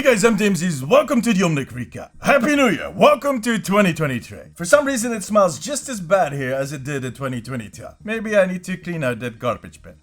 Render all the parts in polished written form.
guys, I'm Dimsies. Welcome to the Omnic recap. Happy New Year. Welcome to 2023. For some reason it smells just as bad here as it did in 2022. Maybe I need to clean out that garbage bin.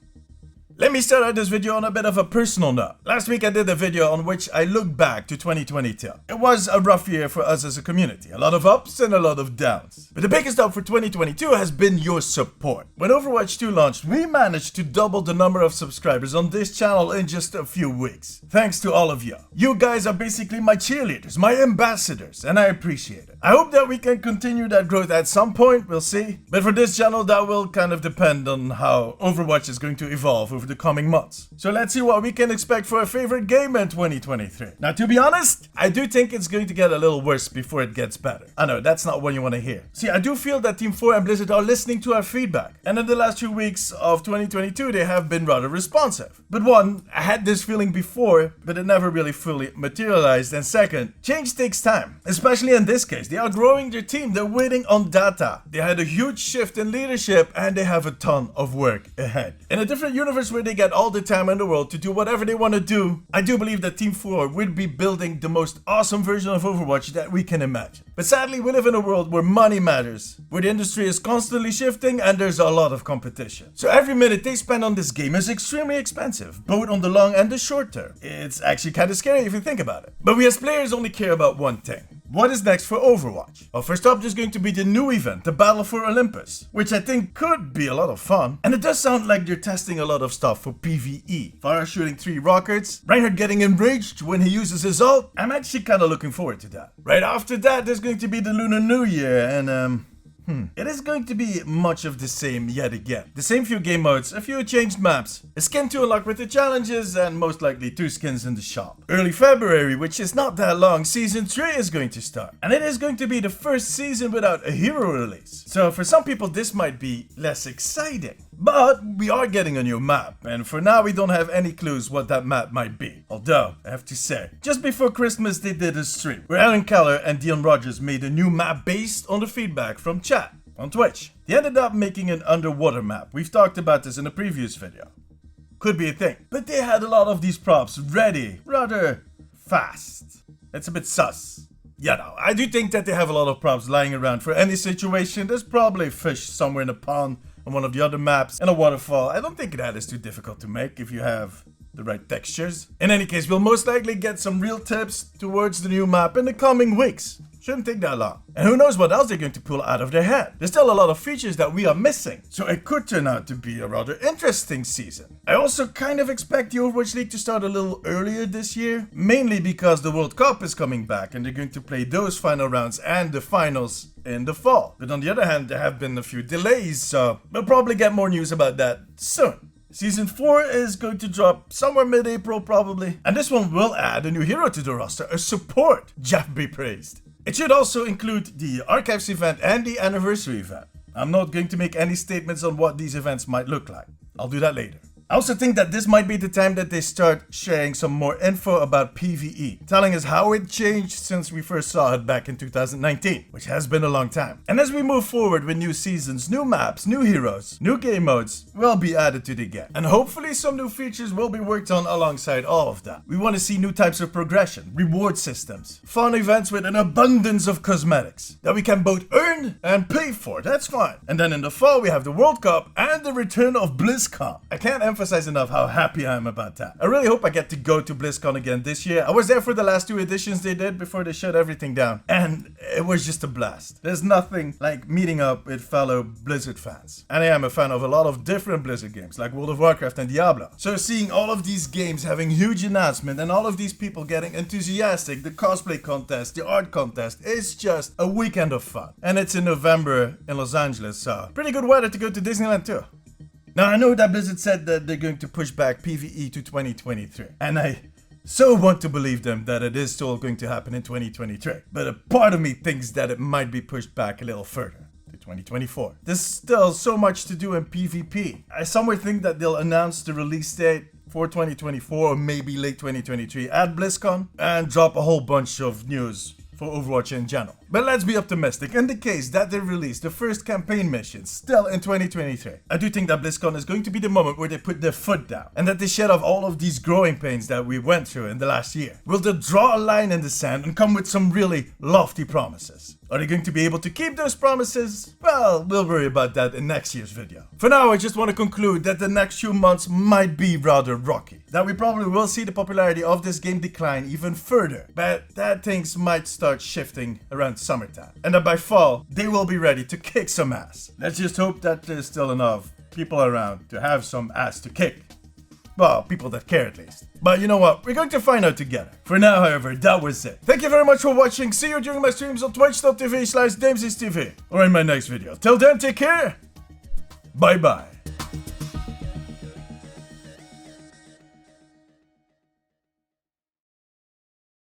Let me start out this video on a bit of a personal note. Last week I did a video on which I looked back to 2022. It was a rough year for us as a community. A lot of ups and a lot of downs. But the biggest up for 2022 has been your support. When Overwatch 2 launched, we managed to double the number of subscribers on this channel in just a few weeks. Thanks to all of you. You guys are basically my cheerleaders, my ambassadors, and I appreciate it. I hope that we can continue that growth at some point, we'll see. But for this channel, that will kind of depend on how Overwatch is going to evolve over the coming months. So let's see what we can expect for our favorite game in 2023. Now, to be honest, I do think it's going to get a little worse before it gets better. I know, that's not what you want to hear. See, I do feel that Team 4 and Blizzard are listening to our feedback. And in the last 2 weeks of 2022, they have been rather responsive. But one, I had this feeling before, but it never really fully materialized. And second, change takes time. Especially in this case, they are growing their team, they're waiting on data. They had a huge shift in leadership and they have a ton of work ahead. In a different universe where they get all the time in the world to do whatever they want to do, I do believe that Team 4 would be building the most awesome version of Overwatch that we can imagine. But sadly, we live in a world where money matters, where the industry is constantly shifting and there's a lot of competition. So every minute they spend on this game is extremely expensive, both on the long and the short term. It's actually kind of scary if you think about it. But we as players only care about one thing. What is next for Overwatch? Well, first up, there's going to be the new event, the Battle for Olympus, which I think could be a lot of fun. And it does sound like they're testing a lot of stuff for PvE. Farah shooting 3 rockets, Reinhardt getting enraged when he uses his ult. I'm actually kind of looking forward to that. Right after that, there's going to be the Lunar New Year, and it is going to be much of the same yet again. The same few game modes, a few changed maps, a skin to unlock with the challenges, and most likely 2 skins in the shop. Early February, which is not that long, Season 3 is going to start. And it is going to be the first season without a hero release. So for some people this might be less exciting. But we are getting a new map, and for now we don't have any clues what that map might be. Although, I have to say, just before Christmas they did a stream where Aaron Keller and Dion Rogers made a new map based on the feedback from chat on Twitch. They ended up making an underwater map. We've talked about this in a previous video. Could be a thing. But they had a lot of these props ready rather fast. It's a bit sus. Yeah, no, I do think that they have a lot of props lying around for any situation. There's probably fish somewhere in a pond on one of the other maps and a waterfall. I don't think that is too difficult to make if you have the right textures. In any case, we'll most likely get some real tips towards the new map in the coming weeks. Shouldn't take that long. And who knows what else they're going to pull out of their head. There's still a lot of features that we are missing. So it could turn out to be a rather interesting season. I also kind of expect the Overwatch League to start a little earlier this year. Mainly because the World Cup is coming back and they're going to play those final rounds and the finals in the fall. But on the other hand, there have been a few delays, so we'll probably get more news about that soon. Season 4 is going to drop somewhere mid-April probably. And this one will add a new hero to the roster, a support, Jeff be praised. It should also include the Archives event and the Anniversary event. I'm not going to make any statements on what these events might look like. I'll do that later. I also think that this might be the time that they start sharing some more info about PvE, telling us how it changed since we first saw it back in 2019, which has been a long time. And as we move forward with new seasons, new maps, new heroes, new game modes will be added to the game. And hopefully some new features will be worked on alongside all of that. We want to see new types of progression, reward systems, fun events with an abundance of cosmetics that we can both earn and pay for, that's fine. And then in the fall we have the World Cup and the return of BlizzCon. I can't emphasize enough how happy I am about that. I really hope I get to go to BlizzCon again this year. I was there for the last 2 editions they did before they shut everything down, and it was just a blast. There's nothing like meeting up with fellow Blizzard fans. And I am a fan of a lot of different Blizzard games like World of Warcraft and Diablo. So seeing all of these games having huge announcements and all of these people getting enthusiastic, the cosplay contest, the art contest, is just a weekend of fun. And it's in November in Los Angeles, so pretty good weather to go to Disneyland too. Now, I know that Blizzard said that they're going to push back PvE to 2023, and I so want to believe them that it is still going to happen in 2023, but a part of me thinks that it might be pushed back a little further to 2024. There's still so much to do in PvP. I somewhere think that they'll announce the release date for 2024 or maybe late 2023 at BlizzCon and drop a whole bunch of news for Overwatch in general. But let's be optimistic. In the case that they release the first campaign missions still in 2023, I do think that BlizzCon is going to be the moment where they put their foot down and that they shed off all of these growing pains that we went through in the last year. Will they draw a line in the sand and come with some really lofty promises? Are they going to be able to keep those promises? Well, we'll worry about that in next year's video. For now, I just want to conclude that the next few months might be rather rocky. That we probably will see the popularity of this game decline even further, but that things might start shifting around summertime. And that by fall, they will be ready to kick some ass. Let's just hope that there's still enough people around to have some ass to kick. Well, people that care at least. But you know what? We're going to find out together. For now, however, that was it. Thank you very much for watching. See you during my streams on twitch.tv/DamesIsTV or in my next video. Till then, take care. Bye bye.